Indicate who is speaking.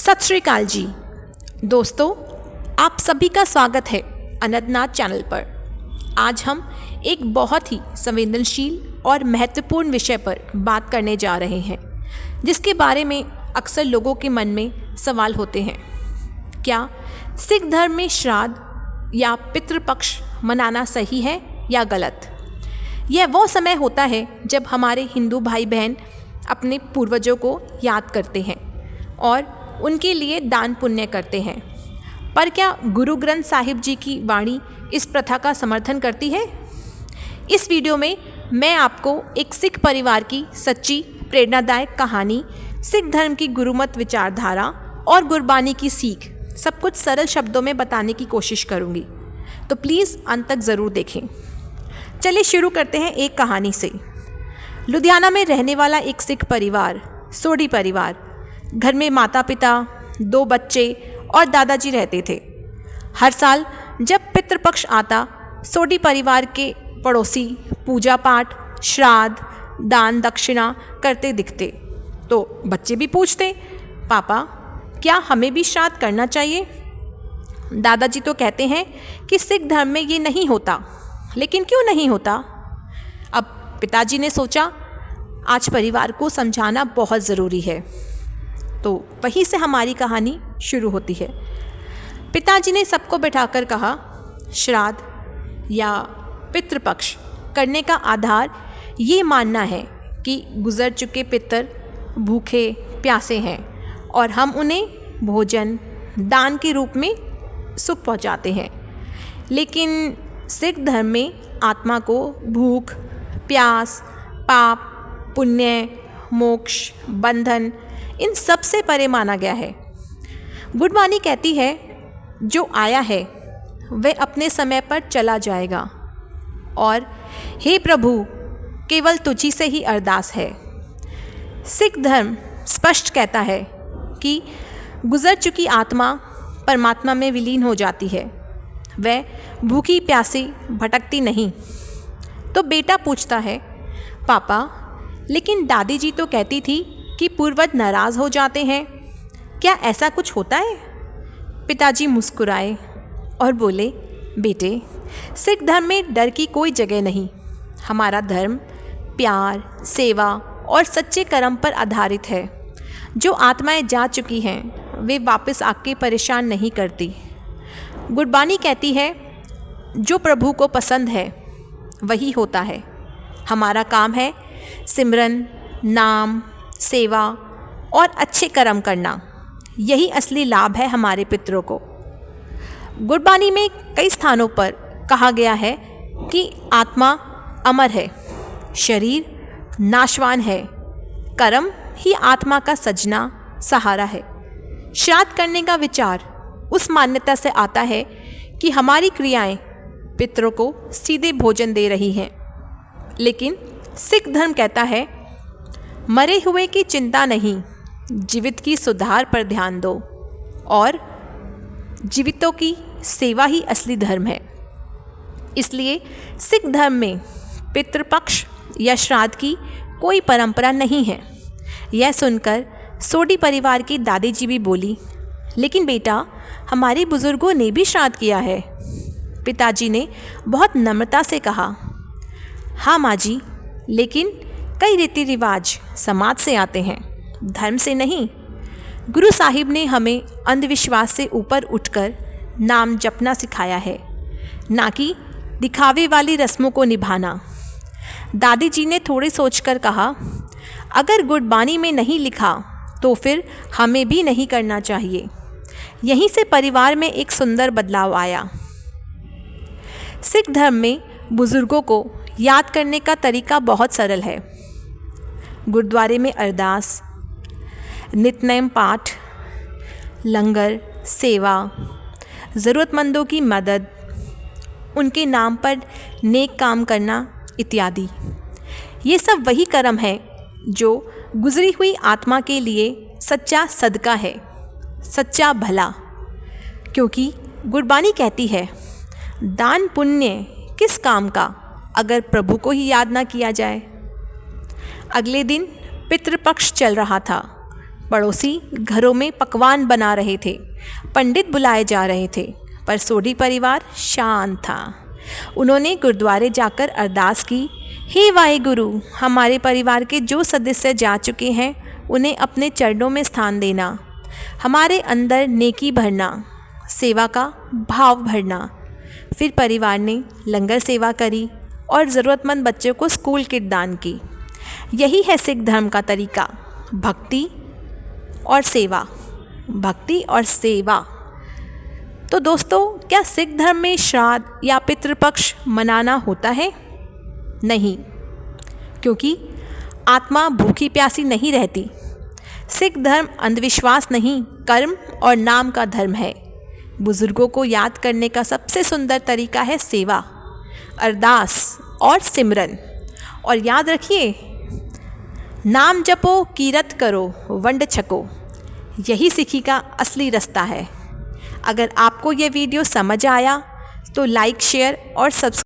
Speaker 1: सत श्री अकाल जी दोस्तों, आप सभी का स्वागत है अनंतनाथ चैनल पर। आज हम एक बहुत ही संवेदनशील और महत्वपूर्ण विषय पर बात करने जा रहे हैं, जिसके बारे में अक्सर लोगों के मन में सवाल होते हैं। क्या सिख धर्म में श्राद्ध या पितृपक्ष मनाना सही है या गलत? यह वो समय होता है जब हमारे हिंदू भाई बहन अपने पूर्वजों को याद करते हैं और उनके लिए दान पुण्य करते हैं। पर क्या गुरु ग्रंथ साहिब जी की वाणी इस प्रथा का समर्थन करती है? इस वीडियो में मैं आपको एक सिख परिवार की सच्ची प्रेरणादायक कहानी, सिख धर्म की गुरुमत विचारधारा और गुरबानी की सीख सब कुछ सरल शब्दों में बताने की कोशिश करूंगी, तो प्लीज़ अंत तक ज़रूर देखें। चलिए शुरू करते हैं एक कहानी से। लुधियाना में रहने वाला एक सिख परिवार, सोडी परिवार, घर में माता पिता, 2 बच्चे और दादाजी रहते थे। हर साल जब पितृपक्ष आता, सोडी परिवार के पड़ोसी पूजा पाठ, श्राद्ध, दान दक्षिणा करते दिखते, तो बच्चे भी पूछते, पापा क्या हमें भी श्राद्ध करना चाहिए? दादाजी तो कहते हैं कि सिख धर्म में ये नहीं होता। लेकिन क्यों नहीं होता? अब पिताजी ने सोचा आज परिवार को समझाना बहुत ज़रूरी है, तो वहीं से हमारी कहानी शुरू होती है। पिताजी ने सबको बिठाकर कहा, श्राद्ध या पितृपक्ष करने का आधार ये मानना है कि गुजर चुके पितर भूखे प्यासे हैं और हम उन्हें भोजन दान के रूप में सुख पहुंचाते हैं। लेकिन सिख धर्म में आत्मा को भूख, प्यास, पाप, पुण्य, मोक्ष, बंधन इन सब से परे माना गया है। गुरबानी कहती है, जो आया है वह अपने समय पर चला जाएगा और हे प्रभु केवल तुझी से ही अरदास है। सिख धर्म स्पष्ट कहता है कि गुजर चुकी आत्मा परमात्मा में विलीन हो जाती है, वह भूखी प्यासी भटकती नहीं। तो बेटा पूछता है, पापा लेकिन दादी जी तो कहती थी कि पूर्वज नाराज़ हो जाते हैं, क्या ऐसा कुछ होता है? पिताजी मुस्कुराए और बोले, बेटे सिख धर्म में डर की कोई जगह नहीं। हमारा धर्म प्यार, सेवा और सच्चे कर्म पर आधारित है। जो आत्माएं जा चुकी हैं वे वापस आके परेशान नहीं करती। गुरबानी कहती है, जो प्रभु को पसंद है वही होता है। हमारा काम है सिमरन, नाम, सेवा और अच्छे कर्म करना। यही असली लाभ है हमारे पितरों को। गुरबानी में कई स्थानों पर कहा गया है कि आत्मा अमर है, शरीर नाशवान है, कर्म ही आत्मा का सजना सहारा है। श्राद्ध करने का विचार उस मान्यता से आता है कि हमारी क्रियाएं पितरों को सीधे भोजन दे रही हैं। लेकिन सिख धर्म कहता है, मरे हुए की चिंता नहीं, जीवित की सुधार पर ध्यान दो और जीवितों की सेवा ही असली धर्म है। इसलिए सिख धर्म में पितृपक्ष या श्राद्ध की कोई परंपरा नहीं है। यह सुनकर सोडी परिवार की दादी जी भी बोली, लेकिन बेटा हमारे बुजुर्गों ने भी श्राद्ध किया है। पिताजी ने बहुत नम्रता से कहा, हाँ माँ जी, लेकिन कई रीति रिवाज समाज से आते हैं, धर्म से नहीं। गुरु साहिब ने हमें अंधविश्वास से ऊपर उठकर नाम जपना सिखाया है, ना कि दिखावे वाली रस्मों को निभाना। दादी जी ने थोड़ी सोचकर कहा, अगर गुरबानी में नहीं लिखा तो फिर हमें भी नहीं करना चाहिए। यहीं से परिवार में एक सुंदर बदलाव आया। सिख धर्म में बुजुर्गों को याद करने का तरीका बहुत सरल है। गुरुद्वारे में अरदास, नित्यनेम पाठ, लंगर, सेवा, ज़रूरतमंदों की मदद, उनके नाम पर नेक काम करना इत्यादि। ये सब वही कर्म है जो गुजरी हुई आत्मा के लिए सच्चा सदका है, सच्चा भला। क्योंकि गुरबानी कहती है, दान पुण्य किस काम का अगर प्रभु को ही याद ना किया जाए। अगले दिन पितृपक्ष चल रहा था। पड़ोसी घरों में पकवान बना रहे थे, पंडित बुलाए जा रहे थे, पर सोढ़ी परिवार शांत था। उन्होंने गुरुद्वारे जाकर अरदास की, हे वाहेगुरु, हमारे परिवार के जो सदस्य जा चुके हैं उन्हें अपने चरणों में स्थान देना, हमारे अंदर नेकी भरना, सेवा का भाव भरना। फिर परिवार ने लंगर सेवा करी और ज़रूरतमंद बच्चों को स्कूल किट दान की। यही है सिख धर्म का तरीका, भक्ति और सेवा, भक्ति और सेवा। तो दोस्तों, क्या सिख धर्म में श्राद्ध या पितृपक्ष मनाना होता है? नहीं, क्योंकि आत्मा भूखी प्यासी नहीं रहती। सिख धर्म अंधविश्वास नहीं, कर्म और नाम का धर्म है। बुज़ुर्गों को याद करने का सबसे सुंदर तरीका है सेवा, अरदास और सिमरन। और याद रखिए, नाम जपो, कीरत करो, वंड छको। यही सिखी का असली रास्ता है। अगर आपको ये वीडियो समझ आया तो लाइक, शेयर और सब्सक्राइब